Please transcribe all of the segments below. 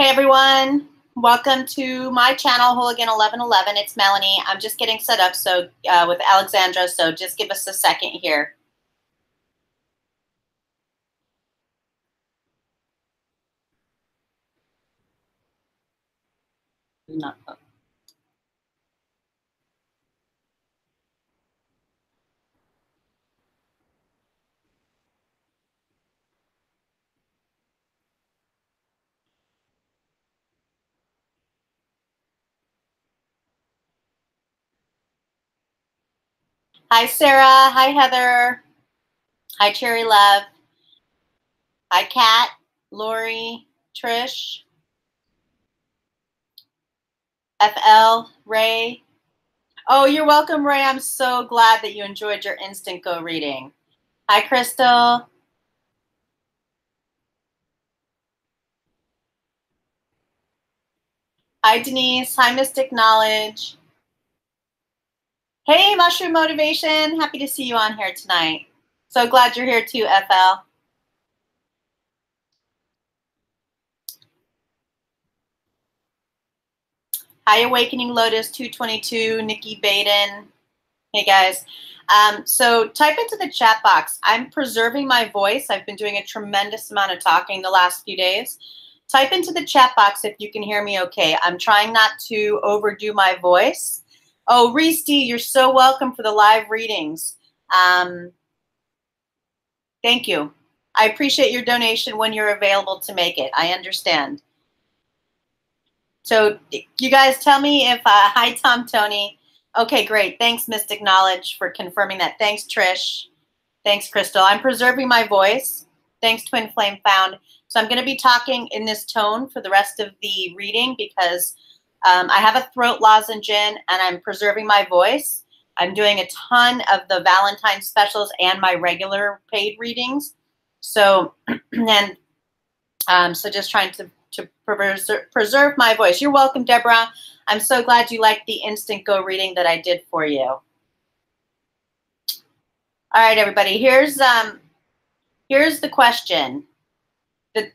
Hey everyone, welcome to my channel, Hooligan 1111. It's Melanie. I'm just getting set up with Alexandra, so just give us a second here. Hi Sarah, hi Heather, hi Cherry Love, hi Kat, Lori, Trish, FL, Ray. Oh, you're welcome, Ray. I'm so glad that you enjoyed your Instantgo reading. Hi Crystal. Hi Denise, hi Mystic Knowledge. Hey Mushroom Motivation, happy to see you on here tonight. So glad you're here too, FL. Hi, Awakening Lotus 222, Nikki Baden. Hey, guys. So type into the chat box. I'm preserving my voice. I've been doing a tremendous amount of talking the last few days. Type into the chat box if you can hear me okay. I'm trying not to overdo my voice. Oh, Reese, you're so welcome for the live readings. Thank you. I appreciate your donation when you're available to make it. I understand. So you guys tell me if, hi, Tom, Tony. Okay, great. Thanks, Mystic Knowledge, for confirming that. Thanks, Trish. Thanks, Crystal. I'm preserving my voice. Thanks, Twin Flame Found. So I'm going to be talking in this tone for the rest of the reading because I have a throat lozenge in and I'm preserving my voice. I'm doing a ton of the Valentine specials and my regular paid readings. So, so just trying to preserve my voice. You're welcome, Deborah. I'm so glad you liked the Instantgo reading that I did for you. All right, everybody. Here's the question.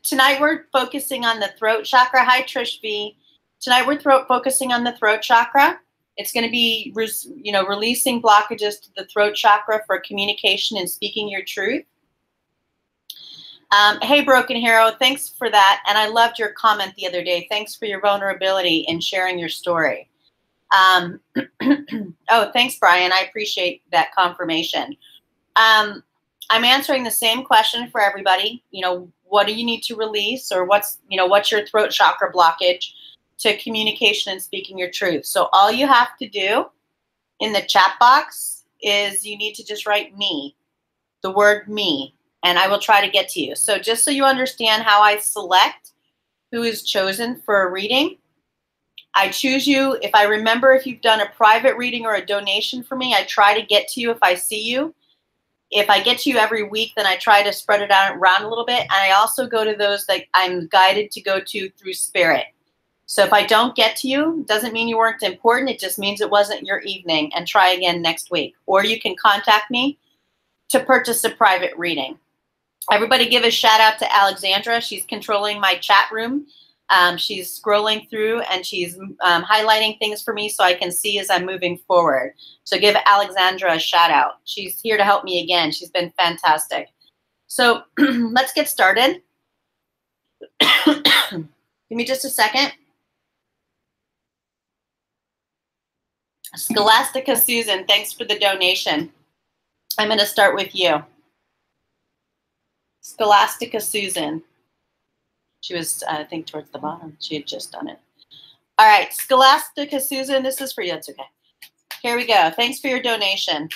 Tonight we're focusing on the throat chakra. Hi, Trish V. Tonight we're focusing on the throat chakra. It's going to be, releasing blockages to the throat chakra for communication and speaking your truth. Hey, Broken Hero, thanks for that. And I loved your comment the other day. Thanks for your vulnerability in sharing your story. Oh, thanks, Brian. I appreciate that confirmation. I'm answering the same question for everybody. What do you need to release, or what's your throat chakra blockage to communication and speaking your truth? So all you have to do in the chat box is you need to just write me, the word me. And I will try to get to you. So just so you understand how I select who is chosen for a reading, I choose you. If I remember if you've done a private reading or a donation for me, I try to get to you if I see you. If I get to you every week, then I try to spread it out around a little bit. And I also go to those that I'm guided to go to through spirit. So if I don't get to you, it doesn't mean you weren't important. It just means it wasn't your evening, and try again next week. Or you can contact me to purchase a private reading. Everybody give a shout out to Alexandra. She's controlling my chat room. She's scrolling through and she's highlighting things for me so I can see as I'm moving forward. So give Alexandra a shout out. She's here to help me again. She's been fantastic. So let's get started. Give me just a second. Scholastica Susan, thanks for the donation. I'm going to start with you. Scholastica Susan. She was, I think, towards the bottom. She had just done it. All right, Scholastica Susan, this is for you. It's okay. Here we go. Thanks for your donation.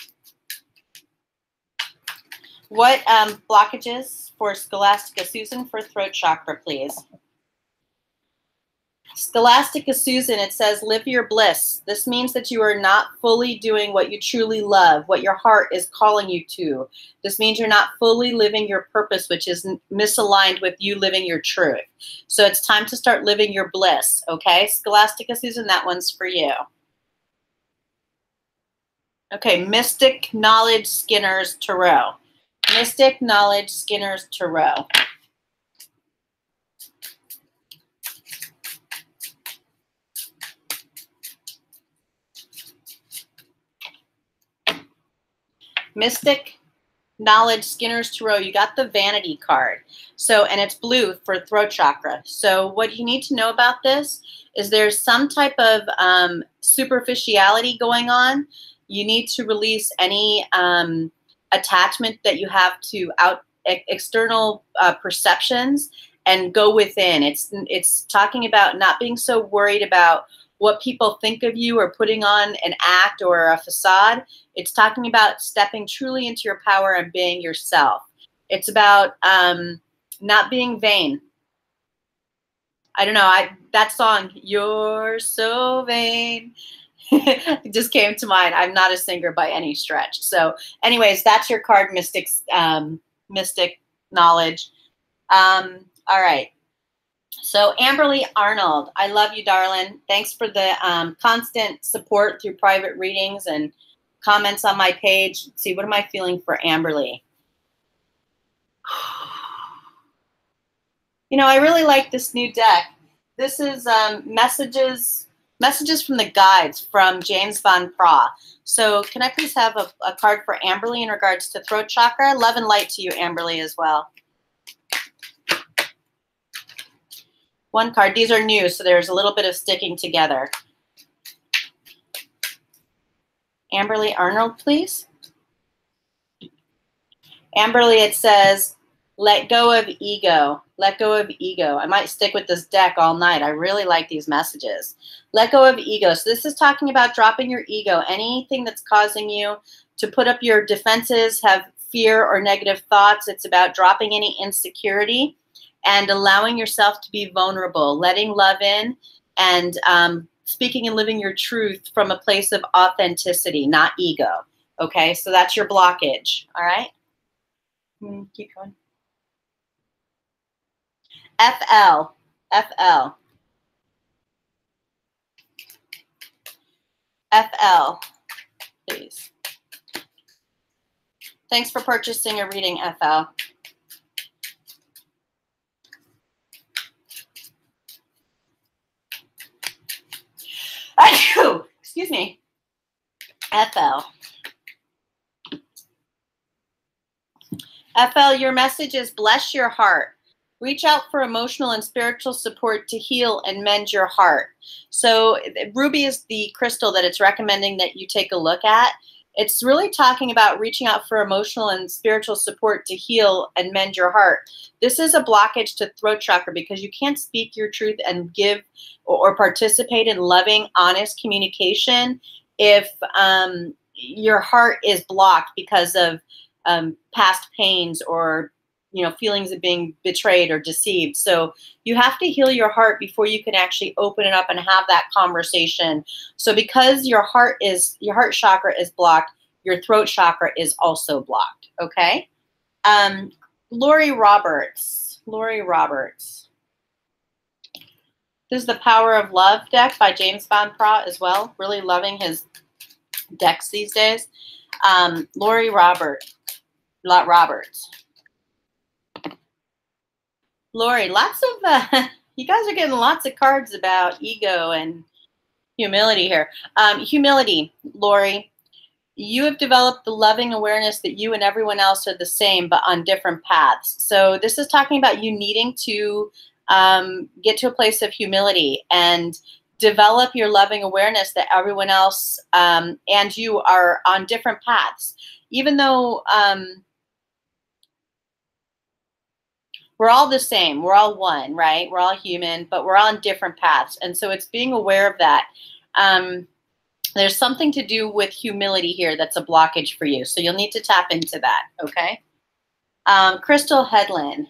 What blockages for Scholastica Susan for throat chakra, please? Scholastica Susan, it says, live your bliss. This means that you are not fully doing what you truly love, what your heart is calling you to. This means you're not fully living your purpose, which is misaligned with you living your truth. So it's time to start living your bliss, okay? Scholastica Susan, that one's for you. Okay, Mystic Knowledge Skinner's Tarot. Mystic Knowledge Skinner's Tarot. Mystic Knowledge, Skinner's Tarot, you got the Vanity card. So, and it's blue for throat chakra. So what you need to know about this is there's some type of superficiality going on. You need to release any attachment that you have to external perceptions and go within. It's talking about not being so worried about what people think of you or putting on an act or a facade. It's talking about stepping truly into your power and being yourself. It's about not being vain. I don't know, that song, You're So Vain, it just came to mind. I'm not a singer by any stretch. So anyways, that's your card, Mystic Knowledge. All right. So Amberly Arnold, I love you, darling. Thanks for the constant support through private readings and comments on my page. Let's see, what am I feeling for Amberly? You know, I really like this new deck. This is messages from the guides from James Van Praagh. So can I please have a card for Amberly in regards to throat chakra? Love and light to you, Amberly, as well. One card. These are new, so there's a little bit of sticking together. Amberly Arnold, please. Amberly, it says, let go of ego. Let go of ego. I might stick with this deck all night. I really like these messages. Let go of ego. So this is talking about dropping your ego. Anything that's causing you to put up your defenses, have fear or negative thoughts. It's about dropping any insecurity and allowing yourself to be vulnerable, letting love in, and speaking and living your truth from a place of authenticity, not ego. Okay, so that's your blockage. All right, keep going. FL, FL, FL, please. Thanks for purchasing a reading, FL. Excuse me. FL. FL, your message is bless your heart. Reach out for emotional and spiritual support to heal and mend your heart. So ruby is the crystal that it's recommending that you take a look at. It's really talking about reaching out for emotional and spiritual support to heal and mend your heart. This is a blockage to throat chakra because you can't speak your truth and give or participate in loving, honest communication if your heart is blocked because of past pains or feelings of being betrayed or deceived. So you have to heal your heart before you can actually open it up and have that conversation. So because your heart chakra is blocked, your throat chakra is also blocked. Okay. Lori Roberts. This is the Power of Love deck by James Van Praagh as well. Really loving his decks these days. Lori Roberts. Lori, lots of, you guys are getting lots of cards about ego and humility here. Humility, Lori, you have developed the loving awareness that you and everyone else are the same, but on different paths. So this is talking about you needing to get to a place of humility and develop your loving awareness that everyone else and you are on different paths. Even though we're all the same. We're all one, right? We're all human, but we're on different paths. And so it's being aware of that. There's something to do with humility here that's a blockage for you. So you'll need to tap into that, okay? Crystal Headland.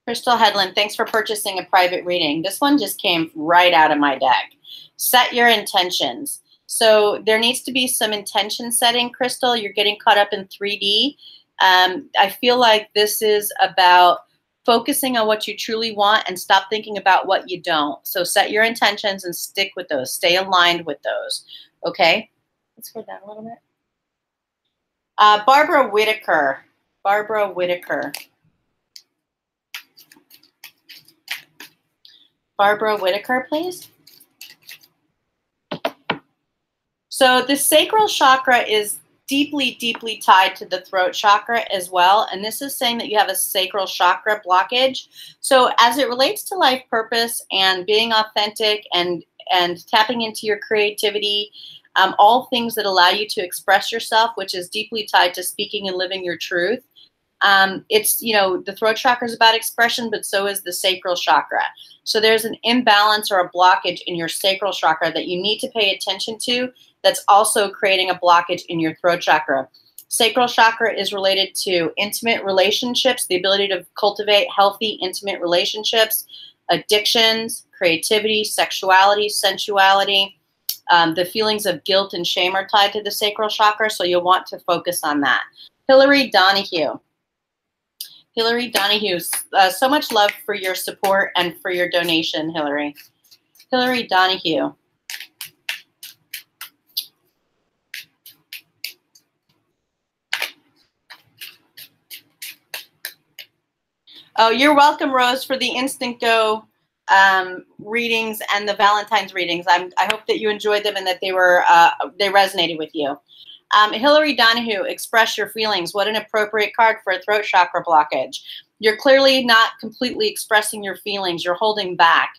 Crystal Headland, thanks for purchasing a private reading. This one just came right out of my deck. Set your intentions. So there needs to be some intention setting, Crystal. You're getting caught up in 3D. I feel like this is about focusing on what you truly want and stop thinking about what you don't. So set your intentions and stick with those. Stay aligned with those. Okay? Let's go down a little bit. Barbara Whitaker. Barbara Whitaker. Barbara Whitaker, please. So the sacral chakra is deeply, deeply tied to the throat chakra as well. And this is saying that you have a sacral chakra blockage. So as it relates to life purpose and being authentic and tapping into your creativity, all things that allow you to express yourself, which is deeply tied to speaking and living your truth. It's, you know, the throat chakra is about expression, but so is the sacral chakra. So there's an imbalance or a blockage in your sacral chakra that you need to pay attention to, that's also creating a blockage in your throat chakra. Sacral chakra is related to intimate relationships, the ability to cultivate healthy, intimate relationships, addictions, creativity, sexuality, sensuality. The feelings of guilt and shame are tied to the sacral chakra, so you'll want to focus on that. Hillary Donahue. Hillary Donahue, so much love for your support and for your donation, Hillary. Hillary Donahue. Oh, you're welcome, Rose, for the Instantgo readings and the Valentine's readings. I hope that you enjoyed them and that they resonated with you. Hillary Donahue, express your feelings. What an appropriate card for a throat chakra blockage. You're clearly not completely expressing your feelings. You're holding back.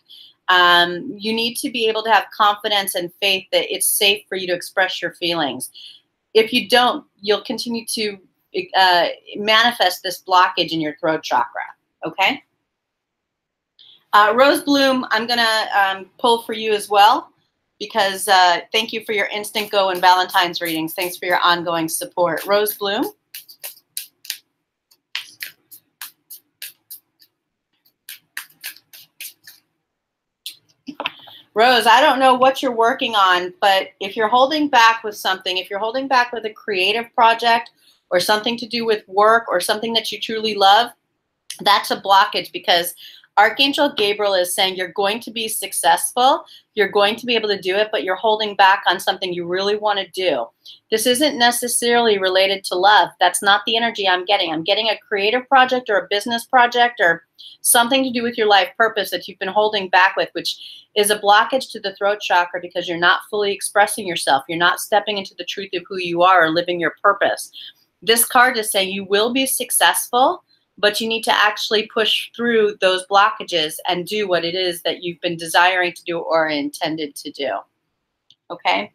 You need to be able to have confidence and faith that it's safe for you to express your feelings. If you don't, you'll continue to manifest this blockage in your throat chakra. Okay? Rose Bloom, I'm going to pull for you as well, because thank you for your Instantgo and Valentine's readings. Thanks for your ongoing support. Rose Bloom. Rose, I don't know what you're working on, but if you're holding back with something, if you're holding back with a creative project or something to do with work or something that you truly love, that's a blockage, because Archangel Gabriel is saying you're going to be successful, you're going to be able to do it, but you're holding back on something you really want to do. This isn't necessarily related to love. That's not the energy I'm getting. I'm getting a creative project or a business project or something to do with your life purpose that you've been holding back with, which is a blockage to the throat chakra because you're not fully expressing yourself. You're not stepping into the truth of who you are or living your purpose. This card is saying you will be successful, but you need to actually push through those blockages and do what it is that you've been desiring to do or intended to do. Okay?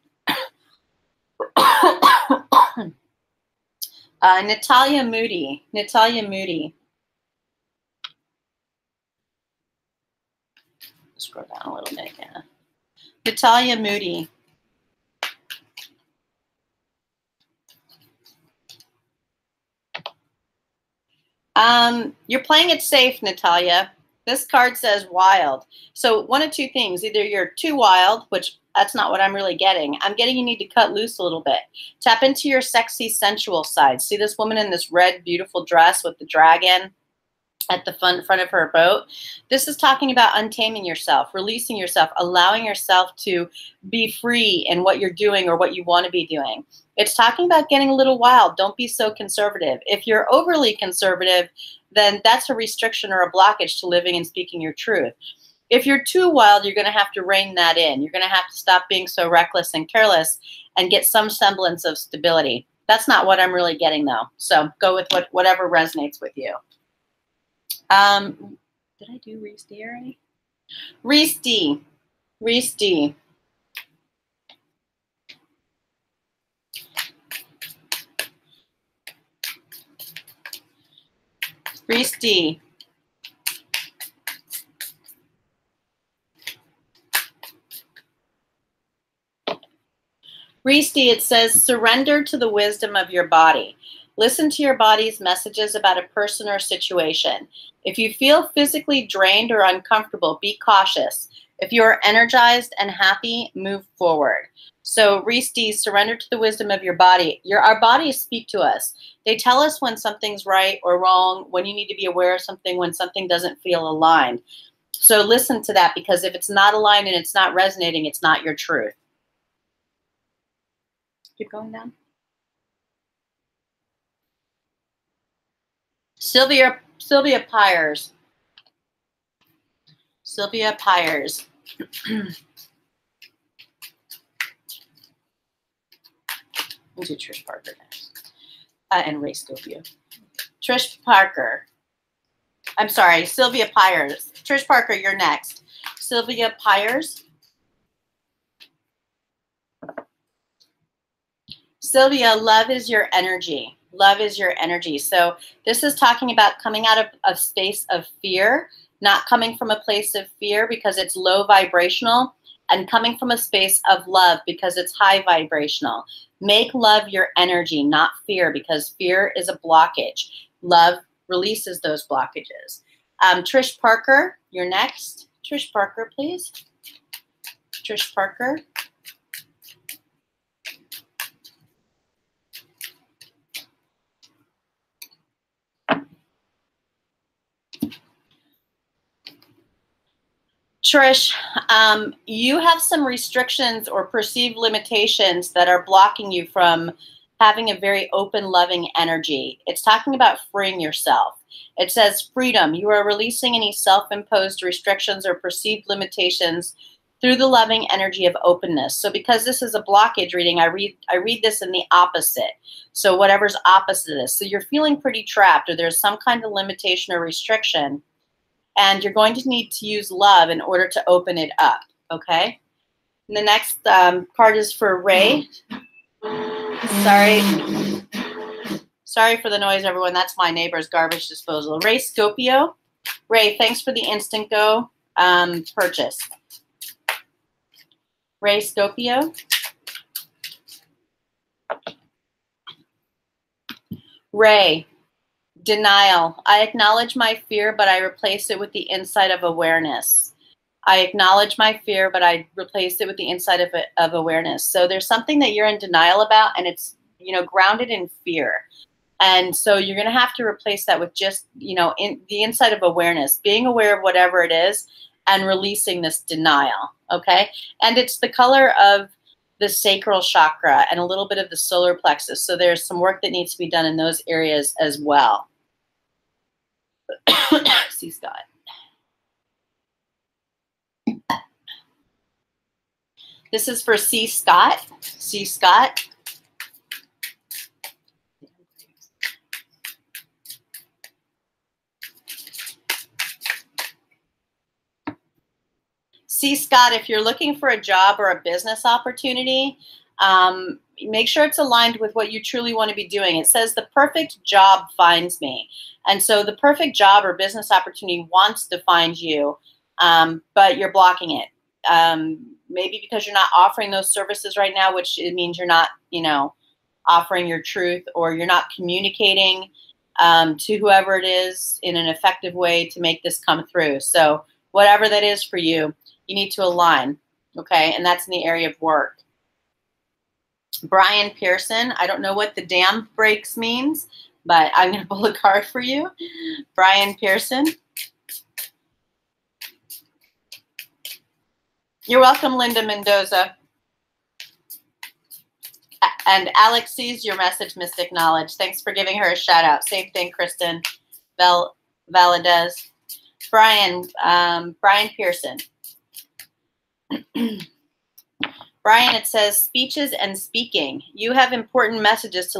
Natalia Moody. Natalia Moody. Scroll down a little bit, yeah. Natalia Moody. You're playing it safe, Natalia. This card says wild. So one of two things. Either you're too wild, which that's not what I'm really getting. I'm getting you need to cut loose a little bit. Tap into your sexy, sensual side. See this woman in this red, beautiful dress with the dragon at the front of her boat? This is talking about untaming yourself, releasing yourself, allowing yourself to be free in what you're doing or what you want to be doing. It's talking about getting a little wild. Don't be so conservative. If you're overly conservative, then that's a restriction or a blockage to living and speaking your truth. If you're too wild, you're going to have to rein that in. You're going to have to stop being so reckless and careless and get some semblance of stability. That's not what I'm really getting, though. So go with whatever resonates with you. Did I do Reese D already? Reese D. Reese D. Reese D. Reese D, it says, surrender to the wisdom of your body. Listen to your body's messages about a person or situation. If you feel physically drained or uncomfortable, be cautious. If you are energized and happy, move forward. So Reese D, surrender to the wisdom of your body. Our bodies speak to us. They tell us when something's right or wrong, when you need to be aware of something, when something doesn't feel aligned. So listen to that, because if it's not aligned and it's not resonating, it's not your truth. Keep going down. Sylvia Pyers. Sylvia Pyers. We'll do Trish Parker next. And Ray Scopio. Trish Parker. I'm sorry, Sylvia Pyers. Trish Parker, you're next. Sylvia Pyers. Sylvia, love is your energy. Love is your energy. So this is talking about coming out of a space of fear, not coming from a place of fear because it's low vibrational, and coming from a space of love because it's high vibrational. Make love your energy, not fear, because fear is a blockage. Love releases those blockages. Trish Parker, you're next. Trish Parker, please. Trish Parker. Trish, you have some restrictions or perceived limitations that are blocking you from having a very open, loving energy. It's talking about freeing yourself. It says freedom. You are releasing any self-imposed restrictions or perceived limitations through the loving energy of openness. So because this is a blockage reading, I read this in the opposite. So whatever's opposite of this. So you're feeling pretty trapped, or there's some kind of limitation or restriction, and you're going to need to use love in order to open it up, okay? And the next card is for Ray. Sorry for the noise, everyone. That's my neighbor's garbage disposal. Ray Scopio. Ray, thanks for the Instantgo purchase. Ray Scopio. Ray. Denial. I acknowledge my fear, but I replace it with the insight of awareness. I acknowledge my fear, but I replace it with the insight of awareness. So there's something that you're in denial about, and it's, you know, grounded in fear. And so you're going to have to replace that with just, you know, in the insight of awareness, being aware of whatever it is and releasing this denial. Okay. And it's the color of the sacral chakra and a little bit of the solar plexus. So there's some work that needs to be done in those areas as well. See, Scott. This is for C. Scott. C. Scott. C. Scott, if you're looking for a job or a business opportunity, make sure it's aligned with what you truly want to be doing. It says the perfect job finds me. And so the perfect job or business opportunity wants to find you, but you're blocking it. Maybe because you're not offering those services right now, which it means you're not, you know, offering your truth, or you're not communicating to whoever it is in an effective way to make this come through. So whatever that is for you, you need to align, okay? And that's in the area of work. Brian Pearson, I don't know what the dam breaks means, but I'm going to pull a card for you. Brian Pearson. You're welcome, Linda Mendoza. And Alex sees your message, Mystic Knowledge. Thanks for giving her a shout out. Same thing, Kristen Valadez. Brian Pearson. Brian, it says speeches and speaking. You have important messages to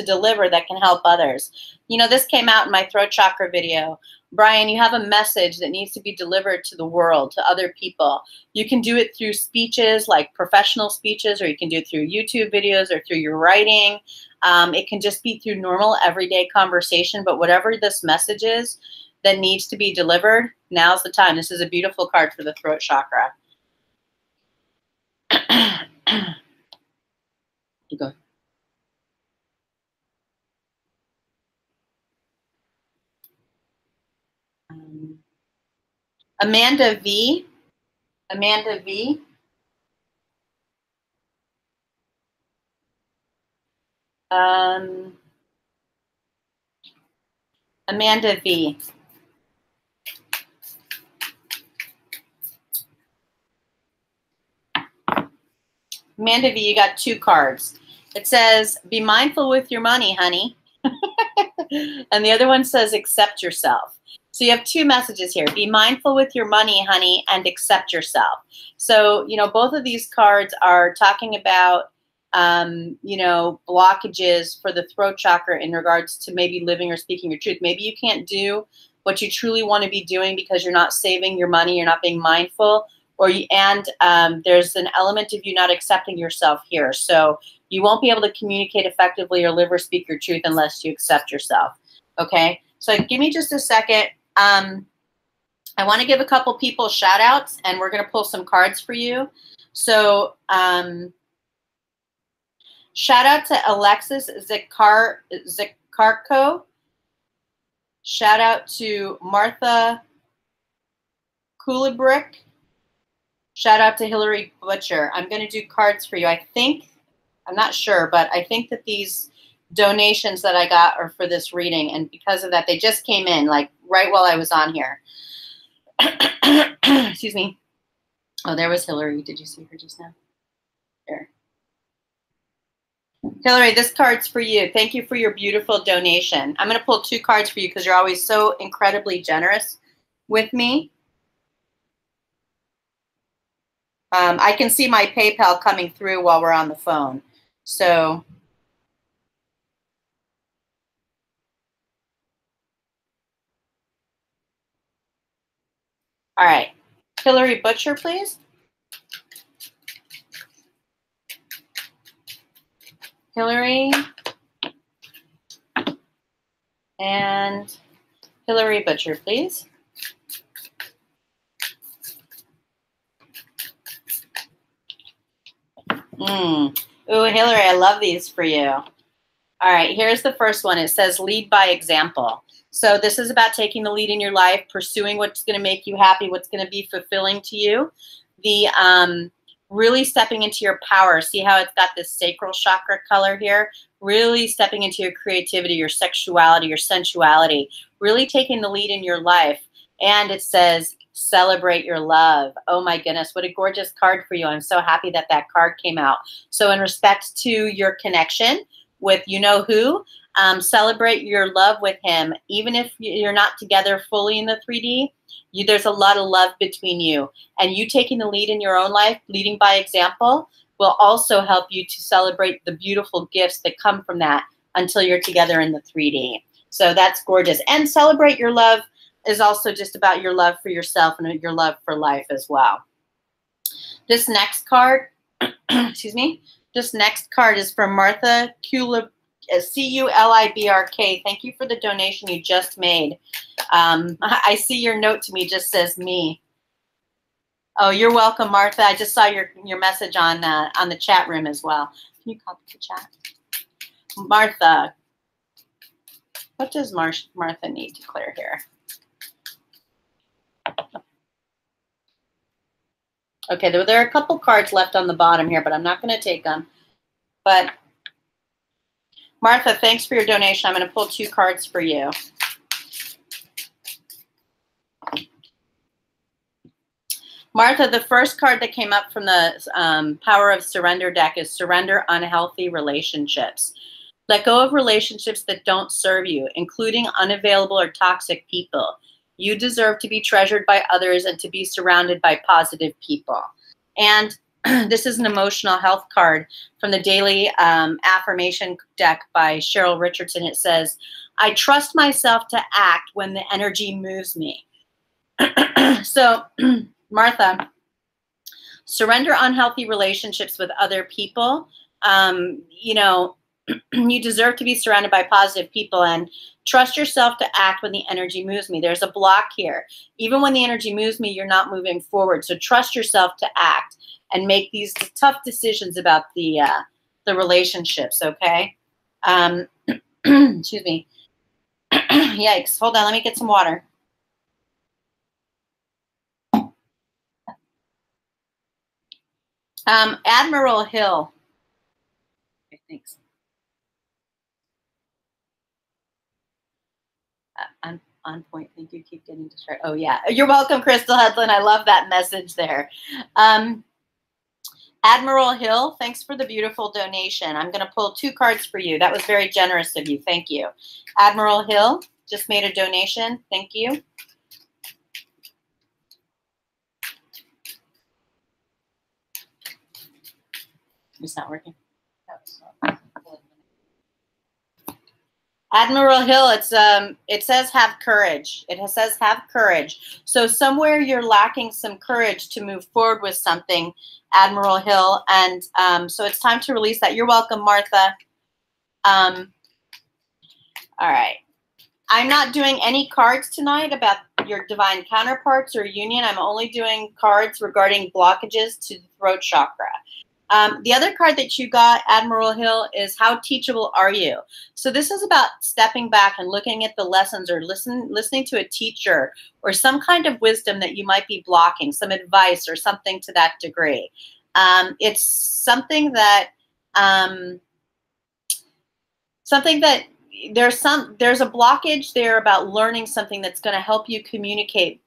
deliver that can help others. You know, this came out in my throat chakra video. Brian, you have a message that needs to be delivered to the world, to other people. You can do it through speeches, like professional speeches, or you can do it through YouTube videos or through your writing. It can just be through normal everyday conversation, but whatever this message is that needs to be delivered, now's the time. This is a beautiful card for the throat chakra. You go. Amanda V. Amanda V. Amanda V. Amanda V, you got two cards. It says, be mindful with your money, honey. And the other one says, accept yourself. So you have two messages here. Be mindful with your money, honey, and accept yourself. So, you know, both of these cards are talking about you know, blockages for the throat chakra in regards to maybe living or speaking your truth. Maybe you can't do what you truly want to be doing because you're not saving your money, you're not being mindful, or there's an element of you not accepting yourself here. So you won't be able to communicate effectively or live or speak your truth unless you accept yourself. Okay, so give me just a second. I want to give a couple people shout outs, and we're going to pull some cards for you. So shout out to Alexis Zikarko. Shout out to Martha Kulibrick. Shout out to Hillary Butcher. I'm going to do cards for you. I'm not sure, but I think that these donations that I got are for this reading, and because of that, they just came in like right while I was on here. Excuse me. Oh, there was Hillary. Did you see her just now? There. Hillary, this card's for you. Thank you for your beautiful donation. I'm going to pull 2 cards for you because you're always so incredibly generous with me. I can see my PayPal coming through while we're on the phone. So all right. Hillary Butcher, please. Hillary and Hillary Butcher, please. Ooh, Hillary, I love these for you. All right, here's the first one. It says lead by example. So this is about taking the lead in your life, pursuing what's going to make you happy, what's going to be fulfilling to you. The really stepping into your power. See how it's got this sacral chakra color here? Really stepping into your creativity, your sexuality, your sensuality. Really taking the lead in your life. And it says celebrate your love. Oh my goodness, what a gorgeous card for you. I'm so happy that that card came out. So in respect to your connection with you know who, celebrate your love with him. Even if you're not together fully in the 3D, there's a lot of love between you. And you taking the lead in your own life, leading by example, will also help you to celebrate the beautiful gifts that come from that until you're together in the 3D. So that's gorgeous. And celebrate your love is also just about your love for yourself and your love for life as well. This next card, excuse me, this next card is from Martha Culibrk, C-U-L-I-B-R-K. Thank you for the donation you just made. I see your note to me just says me. Oh, you're welcome, Martha. I just saw your message on the chat room as well. Can you copy the chat? Martha. What does Martha need to clear here? Okay, there are a couple cards left on the bottom here, but I'm not going to take them. But Martha, thanks for your donation. I'm going to pull 2 cards for you. Martha, the first card that came up from the Power of Surrender deck is Surrender Unhealthy Relationships. Let go of relationships that don't serve you, including unavailable or toxic people. You deserve to be treasured by others and to be surrounded by positive people. And this is an emotional health card from the Daily Affirmation deck by Cheryl Richardson. It says, I trust myself to act when the energy moves me. So, Martha, surrender unhealthy relationships with other people. You know, you deserve to be surrounded by positive people, and trust yourself to act when the energy moves me. There's a block here. Even when the energy moves me, you're not moving forward. So trust yourself to act and make these tough decisions about the relationships, okay? Excuse me. Yikes. Hold on. Let me get some water. Admiral Hill. Okay, thanks. I'm on point. Thank you. Keep getting distracted. Oh, yeah. You're welcome, Crystal Hedlund. I love that message there. Admiral Hill, thanks for the beautiful donation. I'm going to pull 2 cards for you. That was very generous of you. Thank you. Admiral Hill just made a donation. Thank you. It's not working. No. Admiral Hill, it says have courage. It says have courage. So somewhere you're lacking some courage to move forward with something, Admiral Hill, and so it's time to release that. You're welcome, Martha. All right. I'm not doing any cards tonight about your divine counterparts or union. I'm only doing cards regarding blockages to the throat chakra. The other card that you got, Admiral Hill, is how teachable are you? So this is about stepping back and looking at the lessons or listening to a teacher or some kind of wisdom that you might be blocking, some advice or something to that degree. It's something that there's a blockage there about learning something that's going to help you communicate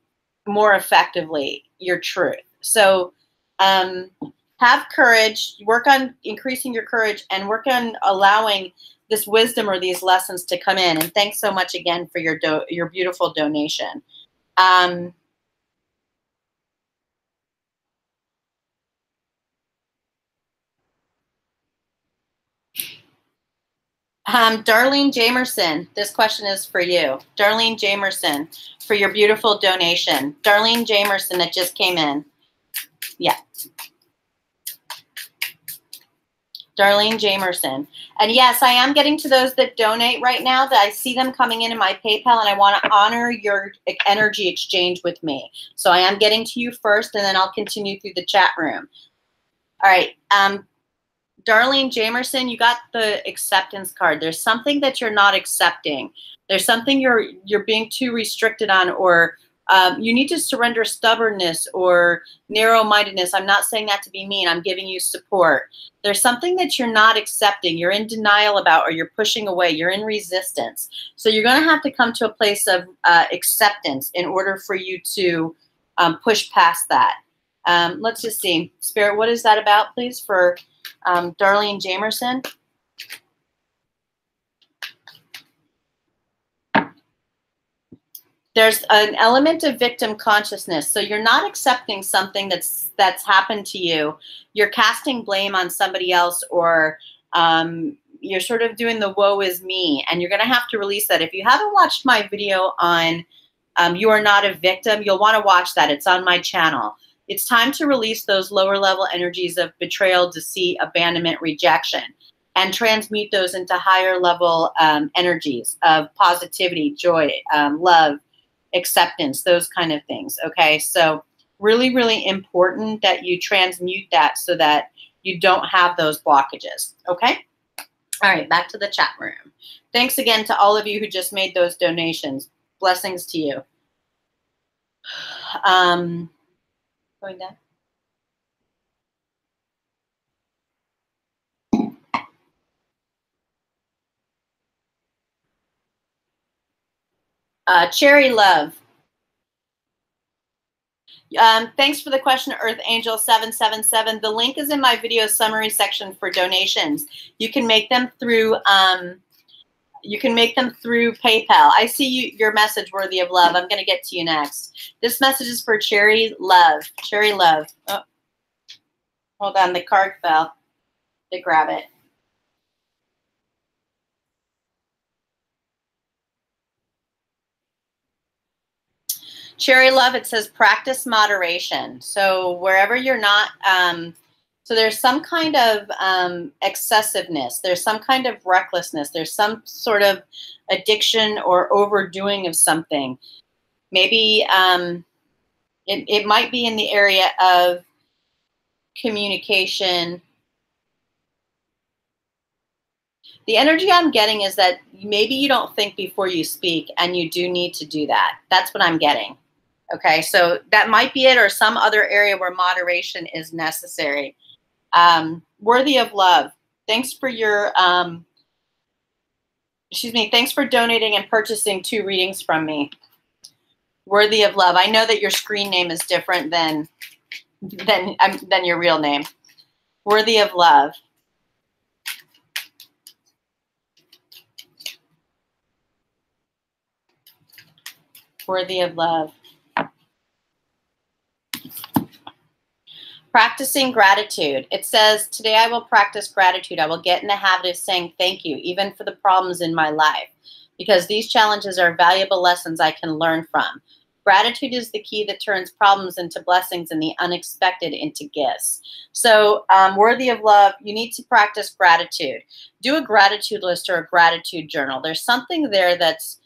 more effectively your truth. So have courage, work on increasing your courage, and work on allowing this wisdom or these lessons to come in. And thanks so much again for your beautiful donation. Darlene Jamerson, this question is for you. Darlene Jamerson, for your beautiful donation. Darlene Jamerson that just came in. Yeah. Darlene Jamerson. And yes, I am getting to those that donate right now, that I see them coming in my PayPal, and I want to honor your energy exchange with me. So I am getting to you first, and then I'll continue through the chat room. All right. Darlene Jamerson, you got the acceptance card. There's something that you're not accepting. There's something you're being too restricted on, or you need to surrender stubbornness or narrow-mindedness. I'm not saying that to be mean. I'm giving you support. There's something that you're not accepting, you're in denial about, or you're pushing away, you're in resistance. So you're going to have to come to a place of acceptance in order for you to push past that. Let's just see. Spirit, what is that about, please, for Darlene Jamerson? There's an element of victim consciousness. So you're not accepting something that's happened to you. You're casting blame on somebody else, or you're sort of doing the woe is me, and you're going to have to release that. If you haven't watched my video on You Are Not a Victim, you'll want to watch that. It's on my channel. It's time to release those lower level energies of betrayal, deceit, abandonment, rejection, and transmute those into higher level energies of positivity, joy, love, acceptance, those kind of things. Okay, so really, really important that you transmute that so that you don't have those blockages. Okay, all right, back to the chat room. Thanks again to all of you who just made those donations. Blessings to you. Going down. Cherry Love. Thanks for the question, Earth Angel 777. The link is in my video summary section for donations. You can make them through PayPal. I see your message, Worthy of Love. I'm going to get to you next. This message is for Cherry Love. Cherry Love. Oh, hold on, the card fell. To grab it. Cherry Love, it says practice moderation. So wherever you're not, so there's some kind of excessiveness. There's some kind of recklessness. There's some sort of addiction or overdoing of something. Maybe it might be in the area of communication. The energy I'm getting is that maybe you don't think before you speak, and you do need to do that. That's what I'm getting. Okay, so that might be it, or some other area where moderation is necessary. Worthy of Love, thanks for your, thanks for donating and purchasing 2 readings from me. Worthy of Love, I know that your screen name is different than your real name. Worthy of Love. Worthy of Love. Practicing gratitude. It says, today I will practice gratitude. I will get in the habit of saying thank you, even for the problems in my life. because these challenges are valuable lessons I can learn from. Gratitude is the key that turns problems into blessings and the unexpected into gifts. So worthy of love, you need to practice gratitude. Do a gratitude list or a gratitude journal. There's something there that's,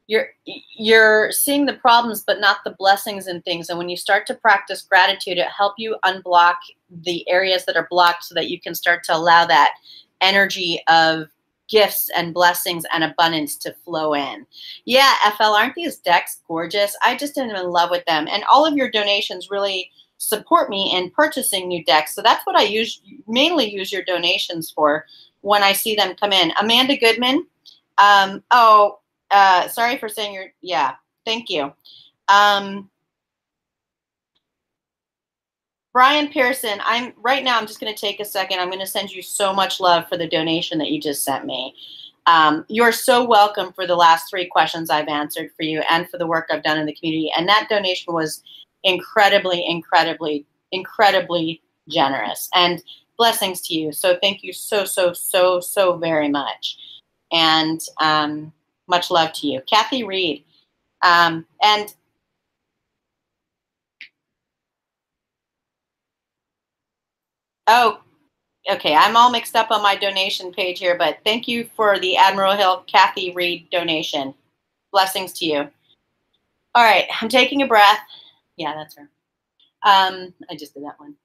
you're seeing the problems but not the blessings and things. And when you start to practice gratitude, it helps you unblock the areas that are blocked so that you can start to allow that energy of gifts and blessings and abundance to flow in. Yeah, FL, aren't these decks gorgeous? I just am in love with them. And all of your donations really support me in purchasing new decks. So that's what I mainly use your donations for when I see them come in. Amanda Goodman. Sorry for saying yeah, thank you. Brian Pearson, right now I'm just going to take a second. I'm going to send you so much love for the donation that you just sent me. You're so welcome for the last 3 questions I've answered for you and for the work I've done in the community. And that donation was incredibly, incredibly, incredibly generous. And blessings to you. So thank you so very much. And much love to you. Kathy Reed. Oh, okay. I'm all mixed up on my donation page here, but thank you for the Admiral Hill Kathy Reed donation. Blessings to you. All right. I'm taking a breath. Yeah, that's her. I just did that one.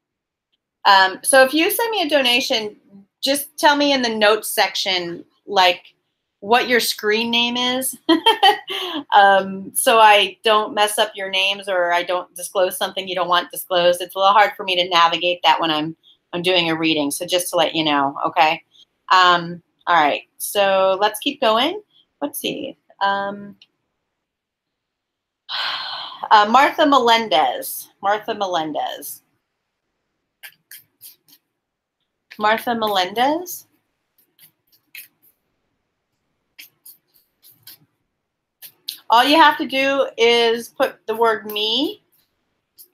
So if you send me a donation, just tell me in the notes section, like, what your screen name is, so I don't mess up your names or I don't disclose something you don't want disclosed. It's a little hard for me to navigate that when I'm doing a reading. So just to let you know, okay? All right, so let's keep going. Let's see. Martha Melendez. Martha Melendez. Martha Melendez. All you have to do is put the word me,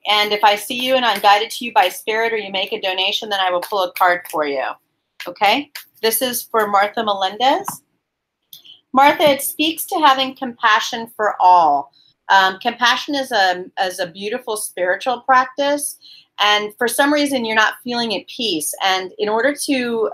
and if I see you and I'm guided to you by spirit or you make a donation, then I will pull a card for you. Okay? This is for Martha Melendez. Martha, it speaks to having compassion for all. Compassion is a beautiful spiritual practice, and for some reason you're not feeling at peace. And in order to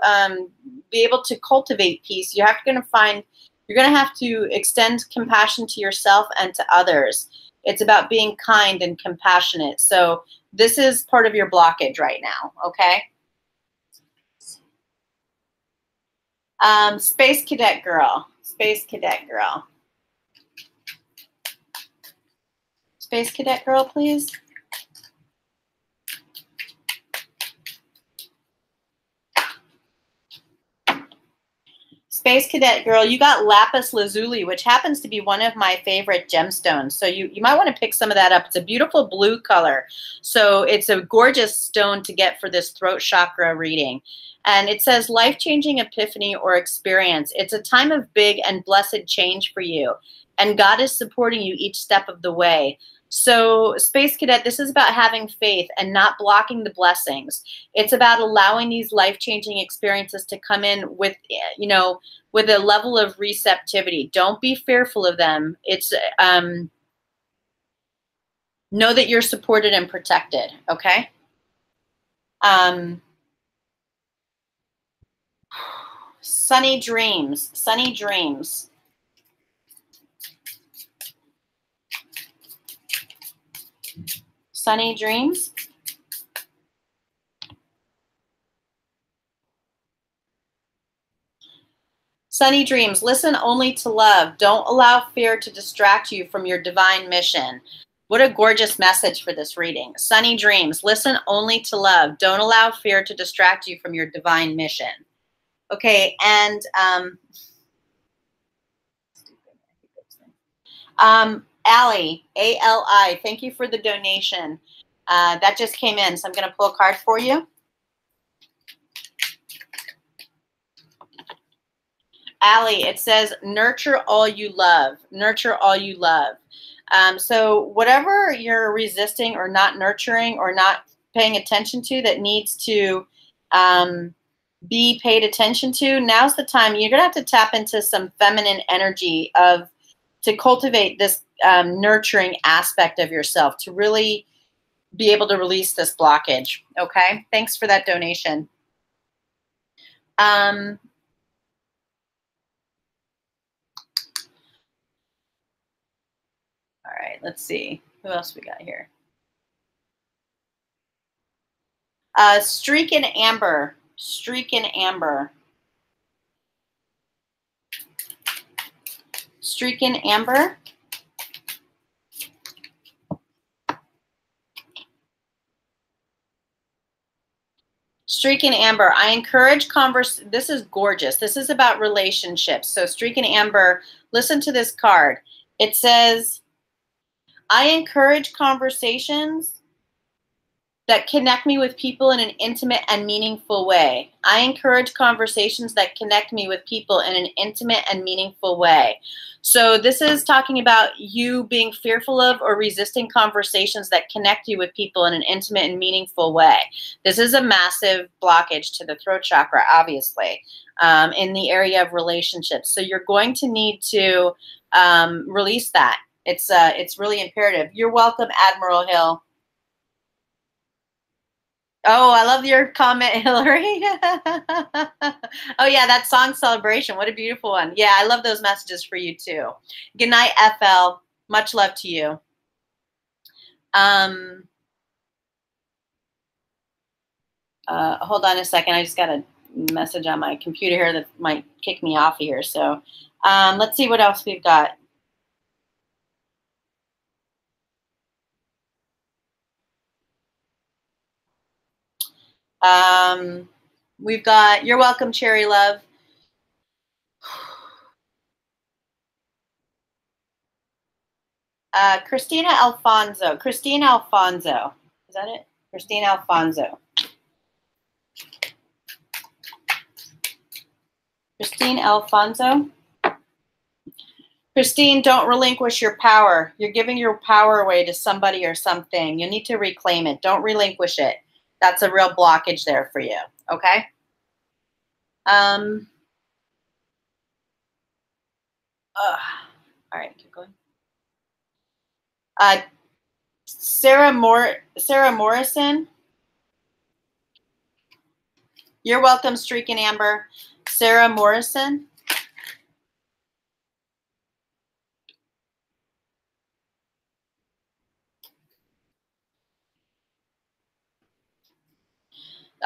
be able to cultivate peace, you're going to have to extend compassion to yourself and to others. It's about being kind and compassionate. So this is part of your blockage right now, okay? Space Cadet Girl. Space Cadet Girl. Space Cadet Girl, please. Space Cadet Girl, you got lapis lazuli, which happens to be one of my favorite gemstones. So you might want to pick some of that up. It's a beautiful blue color. So it's a gorgeous stone to get for this throat chakra reading. And it says life-changing epiphany or experience. It's a time of big and blessed change for you. And God is supporting you each step of the way. So Space Cadet, this is about having faith and not blocking the blessings. It's about allowing these life-changing experiences to come in with, with a level of receptivity. Don't be fearful of them. It's know that you're supported and protected, okay? Sunny dreams, sunny dreams. Sunny dreams. Sunny dreams, listen only to love. Don't allow fear to distract you from your divine mission. What a gorgeous message for this reading. Sunny dreams, listen only to love. Don't allow fear to distract you from your divine mission. Okay, and Allie, A-L-I, thank you for the donation. That just came in, so I'm going to pull a card for you. Allie, it says, nurture all you love. Nurture all you love. So whatever you're resisting or not nurturing or not paying attention to that needs to be paid attention to, now's the time. You're going to have to tap into some feminine energy to cultivate this nurturing aspect of yourself to really be able to release this blockage. Okay. Thanks for that donation. All right. Let's see. Who else we got here? Streak and Amber. Streak and Amber. Streak and Amber. Streak and Amber, I encourage this is gorgeous. This is about relationships. So Streak and Amber, listen to this card. It says, I encourage conversations that connect me with people in an intimate and meaningful way. I encourage conversations that connect me with people in an intimate and meaningful way. So this is talking about you being fearful of or resisting conversations that connect you with people in an intimate and meaningful way. This is a massive blockage to the throat chakra, obviously, in the area of relationships. So you're going to need to release that. It's really imperative. You're welcome, Admiral Hill. Oh, I love your comment, Hillary. Oh, yeah, that song Celebration. What a beautiful one. Yeah, I love those messages for you, too. Good night, FL. Much love to you. Hold on a second. I just got a message on my computer here that might kick me off here. So let's see what else we've got. We've got, you're welcome, Cherry Love. Christina Alfonso. Christina Alfonso. Is that it? Christina Alfonso. Christine Alfonso. Christine, don't relinquish your power. You're giving your power away to somebody or something. You need to reclaim it. Don't relinquish it. That's a real blockage there for you. Okay? All right, keep going. Sarah Morrison. You're welcome, Streak and Amber. Sarah Morrison.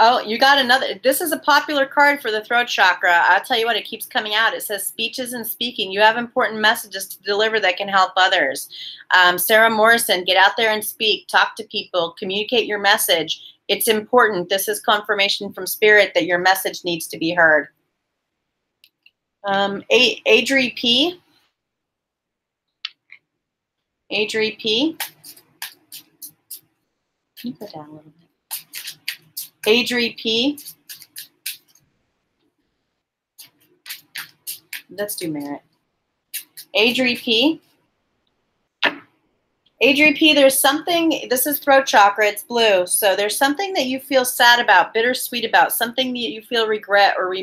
Oh, you got another. This is a popular card for the throat chakra. I'll tell you what, it keeps coming out. It says speeches and speaking. You have important messages to deliver that can help others. Sarah Morrison, get out there and speak. Talk to people. Communicate your message. It's important. This is confirmation from Spirit that your message needs to be heard. Adri P. Adri P. Can you put down a little bit? Adri P. Let's do Merit. Adri P. Adri P, there's something, this is throat chakra, it's blue. So there's something that you feel sad about, bittersweet about, something that you feel regret or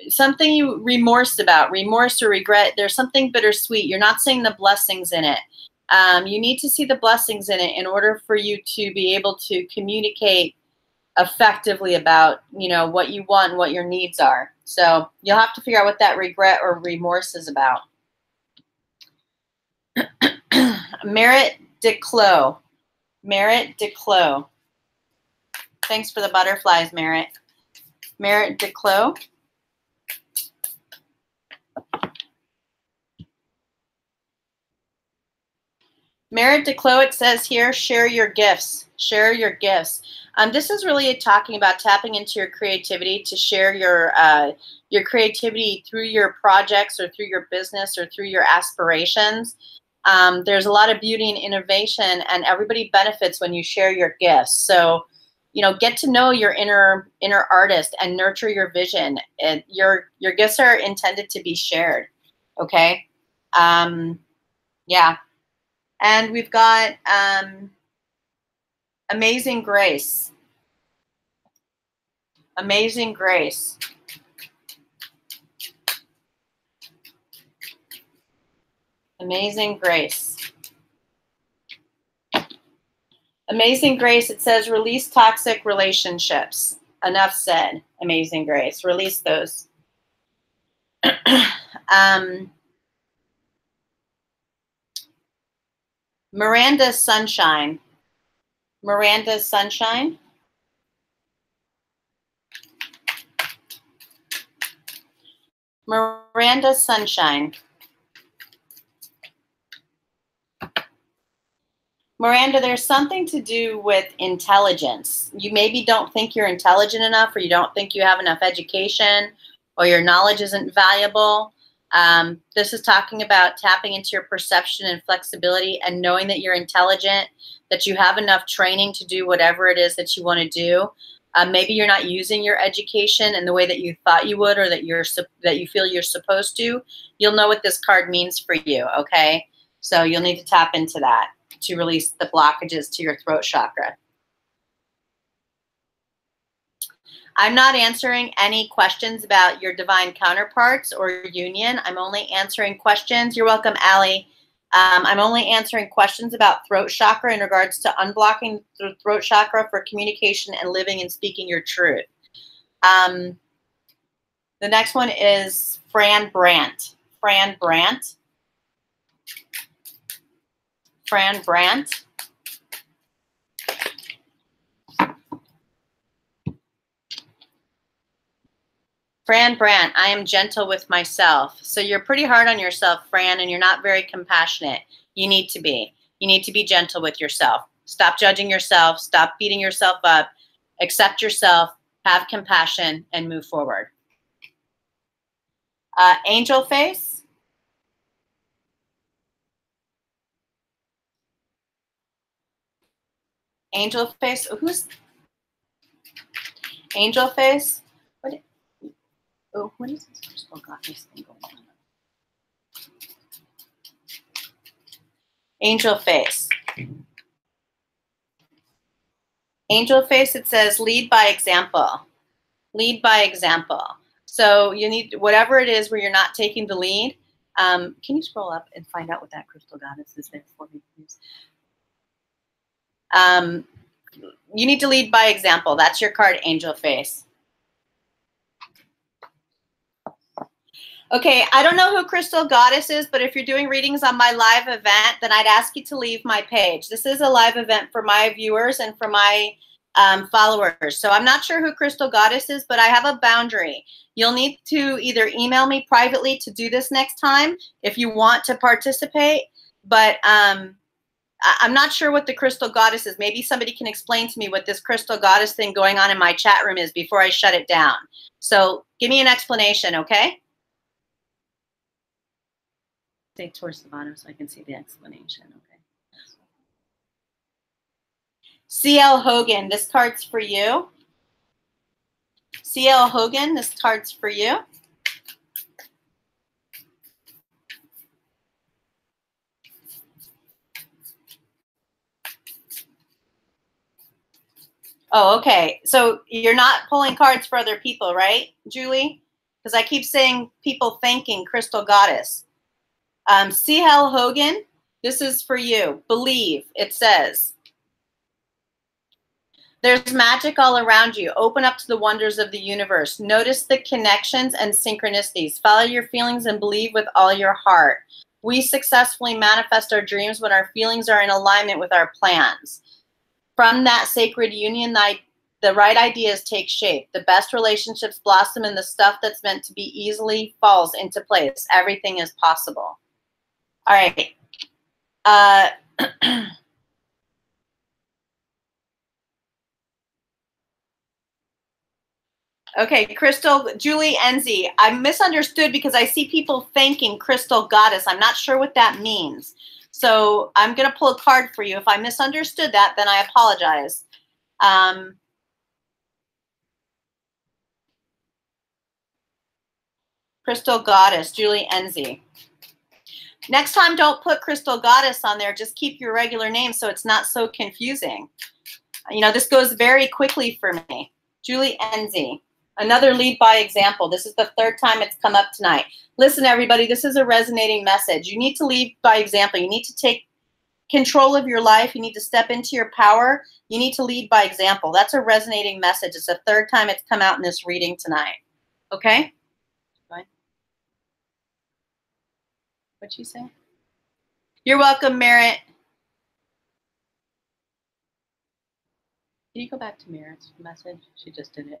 something you remorse about, remorse or regret. There's something bittersweet. You're not seeing the blessings in it. You need to see the blessings in it in order for you to be able to communicate effectively about, you know, what you want and what your needs are. So you'll have to figure out what that regret or remorse is about. Merit Declos. Merit Declos. Thanks for the butterflies, Merit. Merit Declos. Merit Declos, it says here, share your gifts. Share your gifts. This is really talking about tapping into your creativity to share your creativity through your projects or through your business or through your aspirations. There's a lot of beauty and innovation, and everybody benefits when you share your gifts. So, you know, get to know your inner artist and nurture your vision. And your gifts are intended to be shared. Okay. Yeah. And we've got Amazing Grace. Amazing grace. Amazing grace. Amazing grace, it says release toxic relationships. Enough said. Amazing grace. Release those. Miranda Sunshine. Miranda Sunshine. Miranda Sunshine. Miranda, there's something to do with intelligence. You maybe don't think you're intelligent enough, or you don't think you have enough education, or your knowledge isn't valuable. This is talking about tapping into your perception and flexibility and knowing that you're intelligent, that you have enough training to do whatever it is that you want to do. Maybe you're not using your education in the way that you thought you would, or that you feel you're supposed to. You'll know what this card means for you, okay? So you'll need to tap into that to release the blockages to your throat chakra. I'm not answering any questions about your divine counterparts or union. I'm only answering questions. You're welcome, Allie. I'm only answering questions about throat chakra in regards to unblocking the throat chakra for communication and living and speaking your truth. The next one is Fran Brandt. Fran Brandt. Fran Brandt. Fran Brandt, I am gentle with myself. So you're pretty hard on yourself, Fran, and you're not very compassionate. You need to be. You need to be gentle with yourself. Stop judging yourself. Stop beating yourself up. Accept yourself. Have compassion and move forward. Angel face. Angel face. Who's Angel face? What is this crystal goddess thing going on? Angel face. Angel face, it says lead by example. Lead by example. So you need, whatever it is where you're not taking the lead, can you scroll up and find out what that crystal goddess is there for me, please? You need to lead by example. That's your card, Angel face. Okay, I don't know who Crystal Goddess is, but if you're doing readings on my live event, then I'd ask you to leave my page. This is a live event for my viewers and for my followers. So I'm not sure who Crystal Goddess is, but I have a boundary. You'll need to either email me privately to do this next time if you want to participate, but I'm not sure what the Crystal Goddess is. Maybe somebody can explain to me what this Crystal Goddess thing going on in my chat room is before I shut it down. So give me an explanation, okay? Stay towards the bottom so I can see the explanation, okay? CL Hogan, this card's for you. CL Hogan, this card's for you. Oh, okay. So you're not pulling cards for other people, right, Julie? Because I keep saying people thanking Crystal Goddess. CL Hogan, this is for you. Believe, it says. There's magic all around you. Open up to the wonders of the universe. Notice the connections and synchronicities. Follow your feelings and believe with all your heart. We successfully manifest our dreams when our feelings are in alignment with our plans. From that sacred union, the right ideas take shape. The best relationships blossom, and the stuff that's meant to be easily falls into place. Everything is possible. All right. Okay, Crystal, Julie Enzi. I misunderstood because I see people thanking Crystal Goddess. I'm not sure what that means. So I'm going to pull a card for you. If I misunderstood that, then I apologize. Crystal Goddess, Julie Enzi. Next time, don't put Crystal Goddess on there. Just keep your regular name so it's not so confusing. You know, this goes very quickly for me. Julie Enzi. Another lead by example. This is the third time it's come up tonight. Listen, everybody, this is a resonating message. You need to lead by example. You need to take control of your life. You need to step into your power. You need to lead by example. That's a resonating message. It's the third time it's come out in this reading tonight. Okay? What'd you say? You're welcome, Merritt. Can you go back to Merritt's message? She just did it.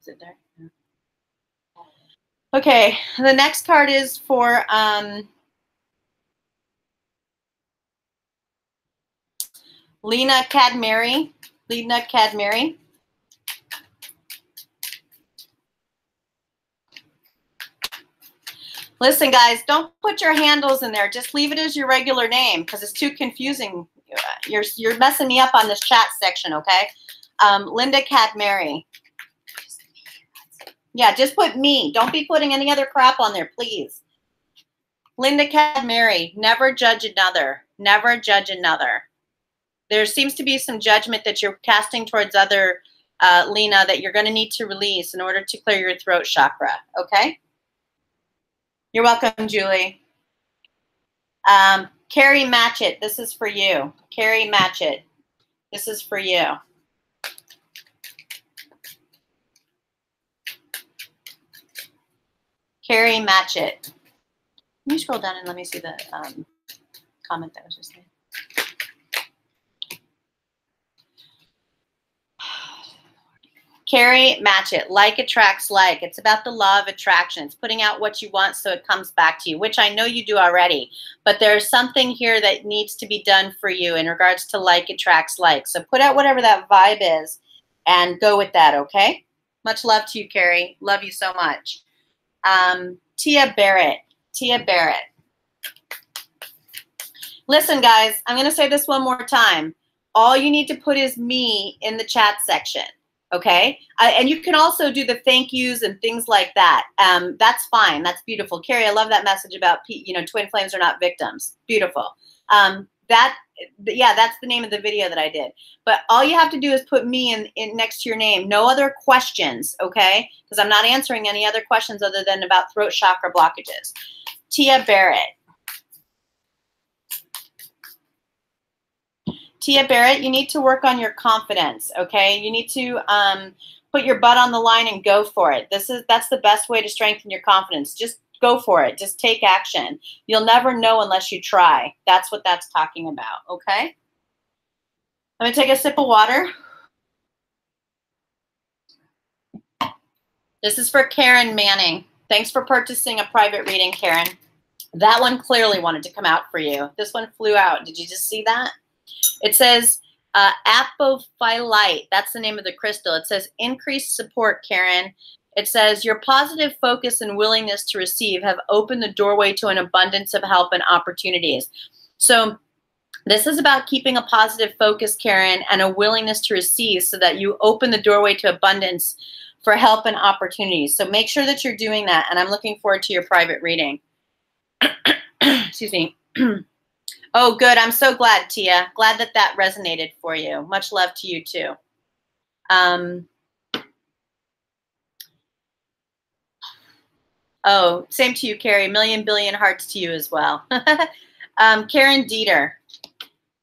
Is it there? Yeah. Okay, the next card is for Lena Cadmary. Lena Cadmary. Listen, guys, don't put your handles in there. Just leave it as your regular name because it's too confusing. You're messing me up on this chat section, okay? Linda Cadmary. Yeah, just put me. Don't be putting any other crap on there, please. Linda Cadmary, never judge another. Never judge another. There seems to be some judgment that you're casting towards other Lena that you're going to need to release in order to clear your throat chakra, okay? You're welcome, Julie. Carrie Matchett, this is for you. Carrie Matchett, this is for you. Carrie Matchett. Can you scroll down and let me see the comment that was just made? Carrie Matchett, like attracts like. It's about the law of attraction. It's putting out what you want so it comes back to you, which I know you do already. But there's something here that needs to be done for you in regards to like attracts like. So put out whatever that vibe is and go with that, okay? Much love to you, Carrie. Love you so much. Tia Barrett. Tia Barrett. Listen, guys, I'm going to say this one more time. All you need to put is me in the chat section. Okay, and you can also do the thank yous and things like that. That's fine. That's beautiful. Carrie, I love that message about, twin flames are not victims. Beautiful. Yeah, that's the name of the video that I did. But all you have to do is put me in next to your name. No other questions, okay? Because I'm not answering any other questions other than about throat chakra blockages. Tia Barrett. Tia Barrett, you need to work on your confidence, okay? You need to put your butt on the line and go for it. That's the best way to strengthen your confidence. Just go for it. Just take action. You'll never know unless you try. That's what that's talking about, okay? Let me take a sip of water. This is for Karen Manning. Thanks for purchasing a private reading, Karen. That one clearly wanted to come out for you. This one flew out. Did you just see that? It says apophyllite. That's the name of the crystal. It says increased support, Karen. It says your positive focus and willingness to receive have opened the doorway to an abundance of help and opportunities. So this is about keeping a positive focus, Karen, and a willingness to receive so that you open the doorway to abundance for help and opportunities. So make sure that you're doing that, and I'm looking forward to your private reading. Excuse me. Oh, good. I'm so glad, Tia. Glad that that resonated for you. Much love to you, too. Oh, same to you, Carrie. Million billion hearts to you as well. Karen Dieter.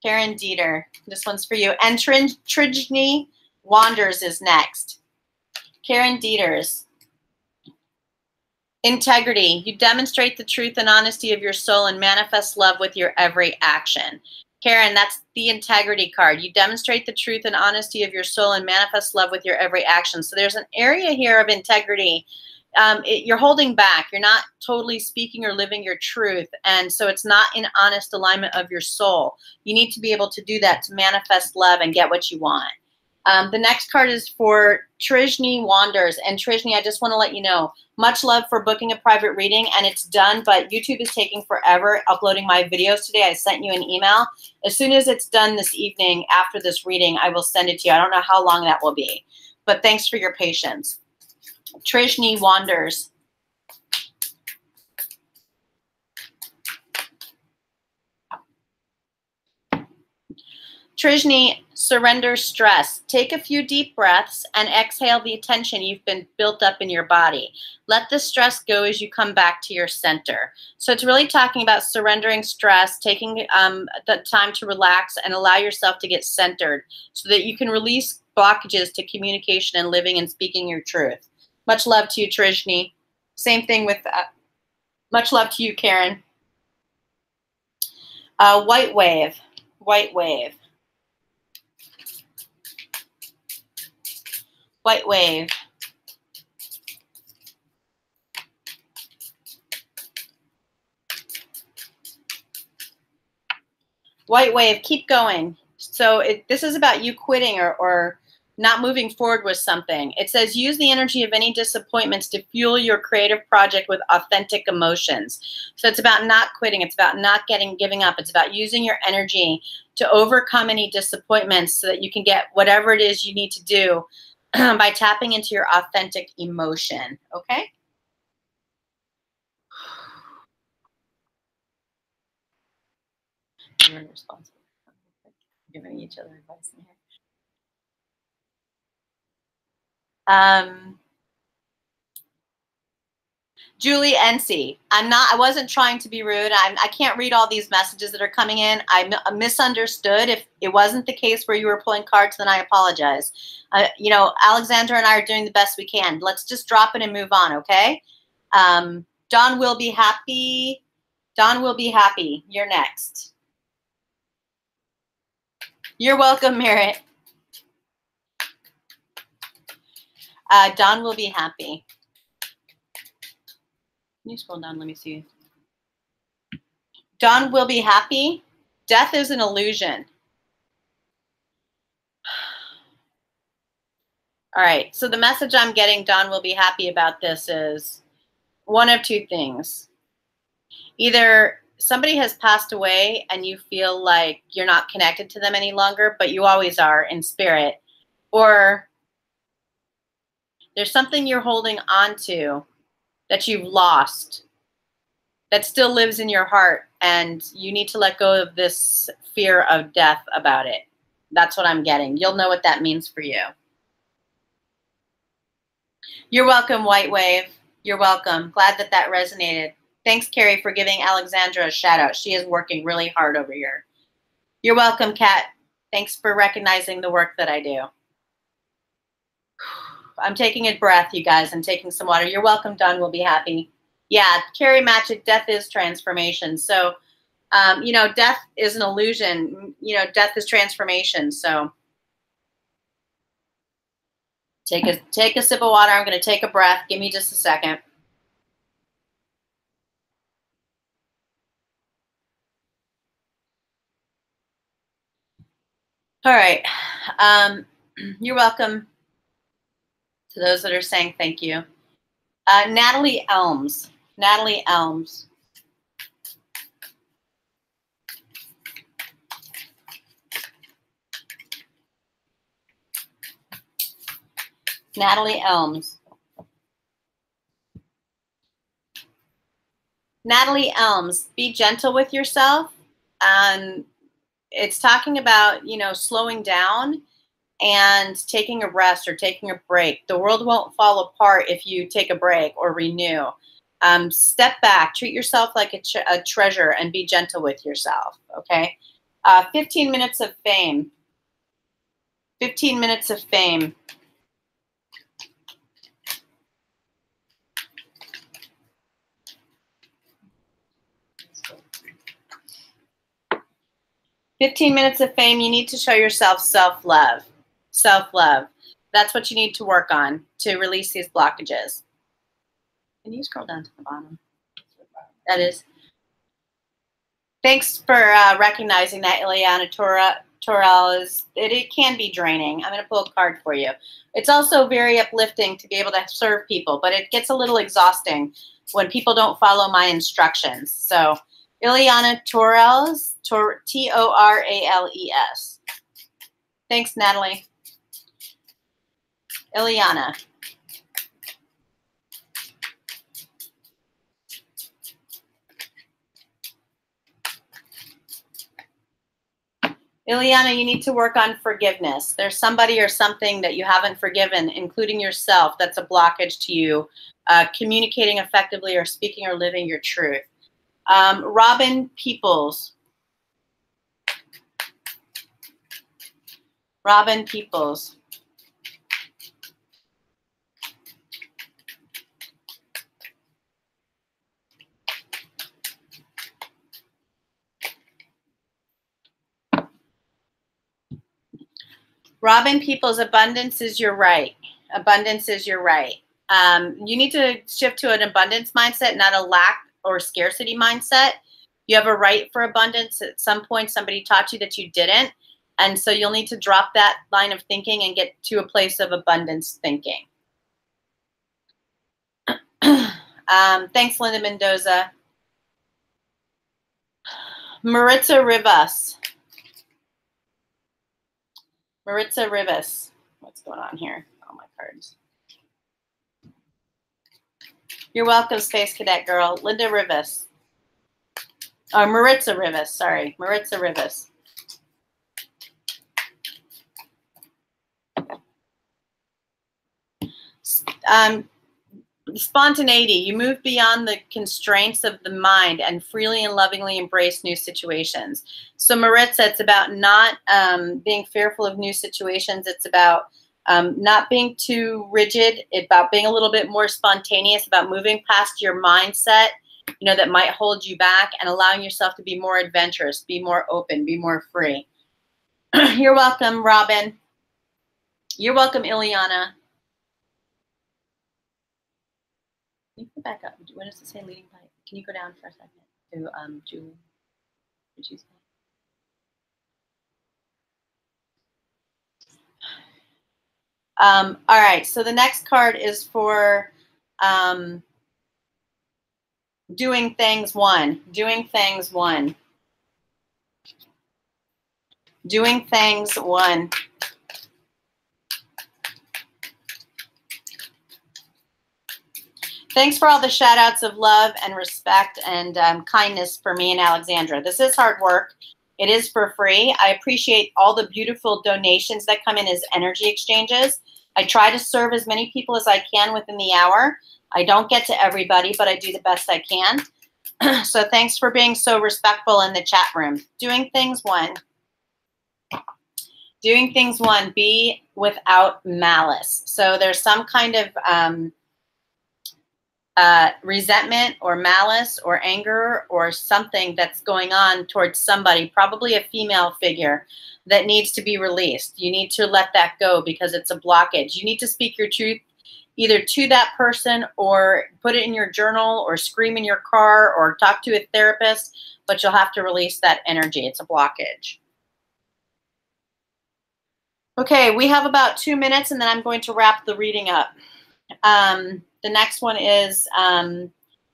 Karen Dieter. This one's for you. And Trijni Wanders is next. Karen Dieters. Integrity. You demonstrate the truth and honesty of your soul and manifest love with your every action. Karen, that's the integrity card. You demonstrate the truth and honesty of your soul and manifest love with your every action. So there's an area here of integrity. You're holding back. You're not totally speaking or living your truth. And so it's not in honest alignment of your soul. You need to be able to do that to manifest love and get what you want. The next card is for Trijni Wanders. And Trijni, I just want to let you know, much love for booking a private reading, and it's done, but YouTube is taking forever uploading my videos today. I sent you an email. As soon as it's done this evening after this reading, I will send it to you. I don't know how long that will be, but thanks for your patience. Trijni Wanders. Trishni, surrender stress. Take a few deep breaths and exhale the tension you've been built up in your body. Let the stress go as you come back to your center. So it's really talking about surrendering stress, taking the time to relax and allow yourself to get centered so that you can release blockages to communication and living and speaking your truth. Much love to you, Trishni. Same thing with much love to you, Karen. White wave. White wave. White wave. White wave, keep going. So this is about you quitting or not moving forward with something. It says use the energy of any disappointments to fuel your creative project with authentic emotions. So it's about not quitting. It's about not giving up. It's about using your energy to overcome any disappointments so that you can get whatever it is you need to do by tapping into your authentic emotion. Okay? You're responsible. Giving each other advice in here. Julie NC, I wasn't trying to be rude. I can't read all these messages that are coming in. I misunderstood. If it wasn't the case where you were pulling cards, then I apologize. You know, Alexandra and I are doing the best we can. Let's just drop it and move on, okay? Don will be happy. Don will be happy. You're next. You're welcome, Merritt. Don will be happy. Can you scroll down? Let me see. Don will be happy. Death is an illusion. All right. So the message I'm getting, Don will be happy about this, is one of two things. Either somebody has passed away and you feel like you're not connected to them any longer, but you always are in spirit, or there's something you're holding on to that you've lost that still lives in your heart, and you need to let go of this fear of death about it. That's what I'm getting. You'll know what that means for you. You're welcome, White Wave. You're welcome. Glad that that resonated. Thanks, Carrie, for giving Alexandra a shout out. She is working really hard over here. You're welcome, Kat. Thanks for recognizing the work that I do. I'm taking a breath, you guys. I'm taking some water. You're welcome, Don. We'll be happy. Yeah, Carrie Matchett, death is transformation. So, you know, death is an illusion. You know, death is transformation. So take a sip of water. I'm going to take a breath. Give me just a second. All right. You're welcome to those that are saying thank you. Natalie Elms. Natalie Elms. Natalie Elms. Natalie Elms, be gentle with yourself. It's talking about, you know, slowing down and taking a rest or taking a break. The world won't fall apart if you take a break or renew. Step back, treat yourself like a treasure, and be gentle with yourself, okay? 15 minutes of fame. 15 minutes of fame. "15 minutes of fame, you need to show yourself self-love. Self-love. That's what you need to work on to release these blockages." Can you scroll down to the bottom? That is. Thanks for recognizing that, Ileana Torel. It can be draining. I'm going to pull a card for you. It's also very uplifting to be able to serve people, but it gets a little exhausting when people don't follow my instructions. So, Ileana Torales, Torales. Thanks, Natalie. Ileana. Ileana, you need to work on forgiveness. There's somebody or something that you haven't forgiven, including yourself, that's a blockage to you communicating effectively or speaking or living your truth. Robin Peoples. Robin Peoples. Robin Peoples, abundance is your right. Abundance is your right. You need to shift to an abundance mindset, not a lack or scarcity mindset. You have a right for abundance. At some point, somebody taught you that you didn't. And so you'll need to drop that line of thinking and get to a place of abundance thinking. Thanks, Linda Mendoza. Maritza Rivas. Maritza Rivas. What's going on here? Oh, my cards. You're welcome, Space Cadet Girl. Linda Rivas. Or Maritza Rivas, sorry. Maritza Rivas. Spontaneity. You move beyond the constraints of the mind and freely and lovingly embrace new situations. So Maritza, it's about not being fearful of new situations. It's about not being too rigid, about being a little bit more spontaneous, about moving past your mindset, you know, that might hold you back, and allowing yourself to be more adventurous, be more open, be more free. You're welcome, Robin. You're welcome, Ileana. Can you go back up? What does it say, leading by? Can you go down for a second to Julie? Did you say? All right, so the next card is for doing things one. Doing things one. Doing things one. Thanks for all the shout outs of love and respect and kindness for me and Alexandra. This is hard work. It is for free. I appreciate all the beautiful donations that come in as energy exchanges. I try to serve as many people as I can within the hour. I don't get to everybody, but I do the best I can. So thanks for being so respectful in the chat room. Doing things one. Doing things one, be without malice. So there's some kind of resentment or malice or anger or something that's going on towards somebody, probably a female figure, that needs to be released. You need to let that go because it's a blockage. You need to speak your truth either to that person or put it in your journal or scream in your car or talk to a therapist, but you'll have to release that energy. It's a blockage. Okay, we have about 2 minutes and then I'm going to wrap the reading up. The next one is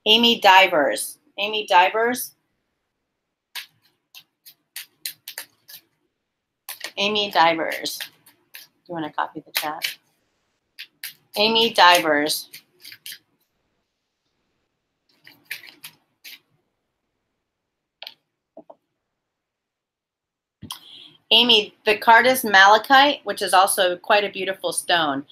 Amy Divers. Amy Divers. Amy Divers. Do you want to copy the chat? Amy Divers. Amy, the card is malachite, which is also quite a beautiful stone.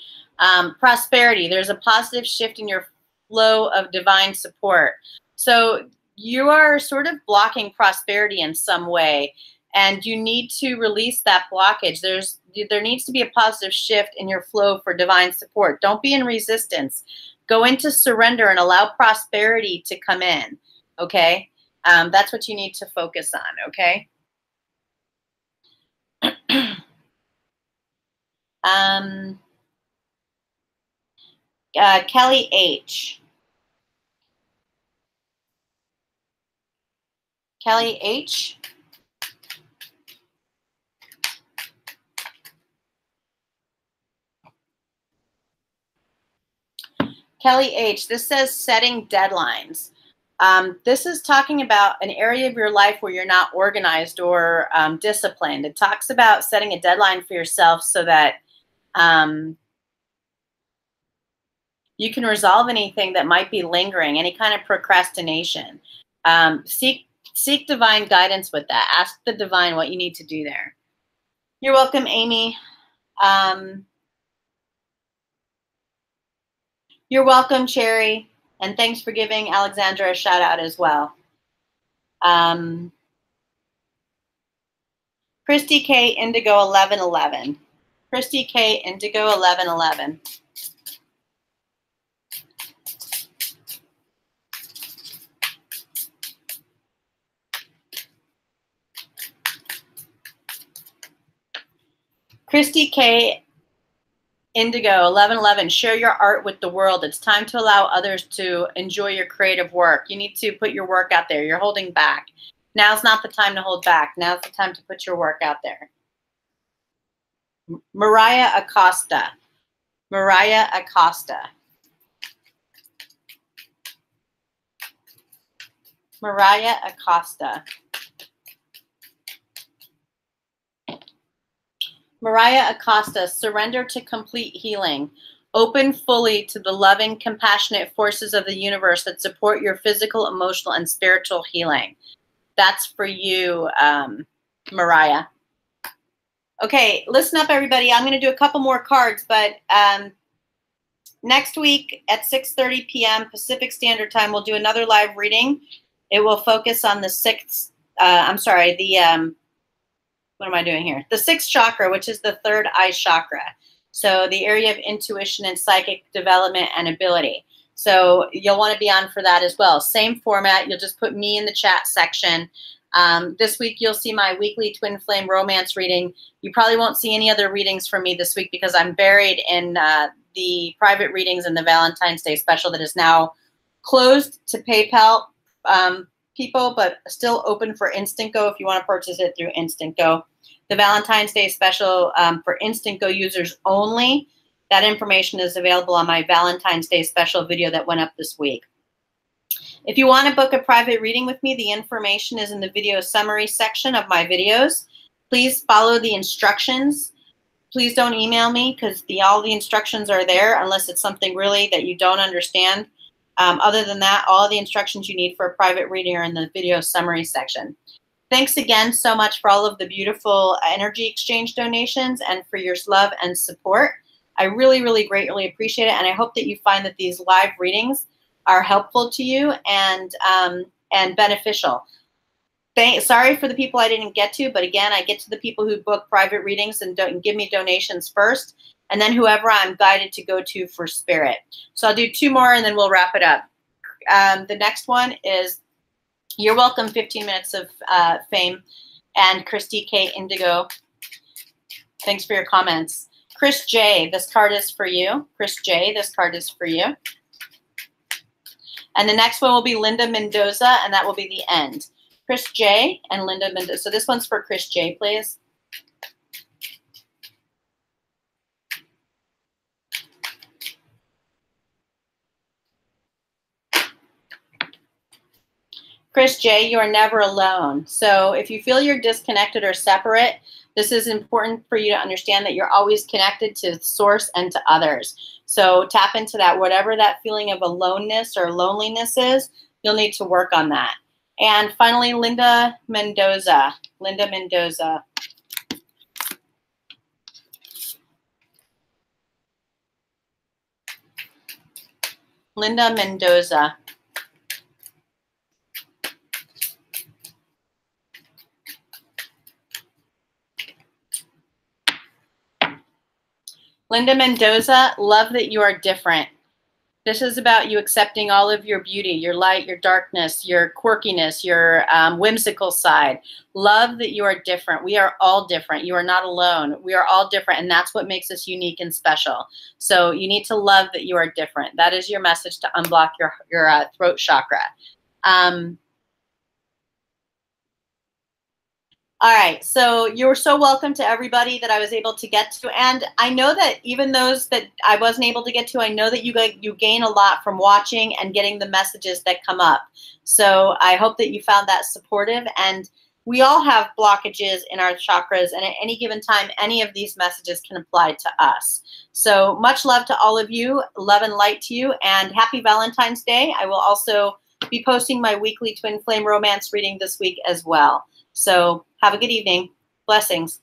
Prosperity, there's a positive shift in your flow of divine support. So you are sort of blocking prosperity in some way, and you need to release that blockage. There needs to be a positive shift in your flow for divine support. Don't be in resistance. Go into surrender and allow prosperity to come in, okay? That's what you need to focus on, okay? Kelly H. Kelly H. Kelly H. This says setting deadlines. This is talking about an area of your life where you're not organized or disciplined. It talks about setting a deadline for yourself so that you can resolve anything that might be lingering, any kind of procrastination. Seek divine guidance with that. Ask the divine what you need to do there. You're welcome, Amy. You're welcome, Cherry. And thanks for giving Alexandra a shout out as well. Christy K. Indigo 1111. Christy K. Indigo 1111. Christy K. Indigo 1111. Share your art with the world. It's time to allow others to enjoy your creative work. You need to put your work out there. You're holding back. Now's not the time to hold back. Now's the time to put your work out there. Mariah Acosta. Mariah Acosta. Mariah Acosta. Mariah Acosta, surrender to complete healing. Open fully to the loving, compassionate forces of the universe that support your physical, emotional, and spiritual healing. That's for you, Mariah. Okay, listen up, everybody. I'm going to do a couple more cards, but next week at 6:30 p.m. Pacific Standard Time, we'll do another live reading. It will focus on the what am I doing here? The sixth chakra, which is the third eye chakra. So the area of intuition and psychic development and ability. So you'll want to be on for that as well. Same format. You'll just put me in the chat section. This week, you'll see my weekly twin flame romance reading. You probably won't see any other readings from me this week because I'm buried in the private readings in the Valentine's Day special that is now closed to PayPal people, but still open for Instantgo if you want to purchase it through Instantgo. The Valentine's Day special for Instantgo users only. That information is available on my Valentine's Day special video that went up this week. If you want to book a private reading with me, the information is in the video summary section of my videos. Please follow the instructions. Please don't email me because all the instructions are there unless it's something really that you don't understand. Other than that, all the instructions you need for a private reading are in the video summary section. Thanks again so much for all of the beautiful energy exchange donations and for your love and support. I really, really greatly appreciate it, and I hope that you find that these live readings are helpful to you and beneficial. Sorry for the people I didn't get to, but again, I get to the people who book private readings and give me donations first, and then whoever I'm guided to go to for spirit. So I'll do two more and then we'll wrap it up. The next one is You're Welcome 15 Minutes of Fame and Christy K. Indigo. Thanks for your comments. Chris J., this card is for you. Chris J., this card is for you. And the next one will be Linda Mendoza, and that will be the end. Chris J. and Linda Mendoza. So this one's for Chris J., please. Chris J., you are never alone. So if you feel you're disconnected or separate, this is important for you to understand that you're always connected to source and to others. So tap into that. Whatever that feeling of aloneness or loneliness is, you'll need to work on that. And finally, Linda Mendoza. Linda Mendoza. Linda Mendoza. Linda Mendoza, love that you are different. This is about you accepting all of your beauty, your light, your darkness, your quirkiness, your whimsical side. Love that you are different. We are all different. You are not alone. We are all different, and that's what makes us unique and special. So you need to love that you are different. That is your message to unblock your throat chakra. All right, so you're so welcome to everybody that I was able to get to. And I know that even those that I wasn't able to get to, I know that you gain a lot from watching and getting the messages that come up. So I hope that you found that supportive. And we all have blockages in our chakras, and at any given time, any of these messages can apply to us. So much love to all of you, love and light to you, and happy Valentine's Day. I will also be posting my weekly Twin Flame Romance reading this week as well. So have a good evening. Blessings.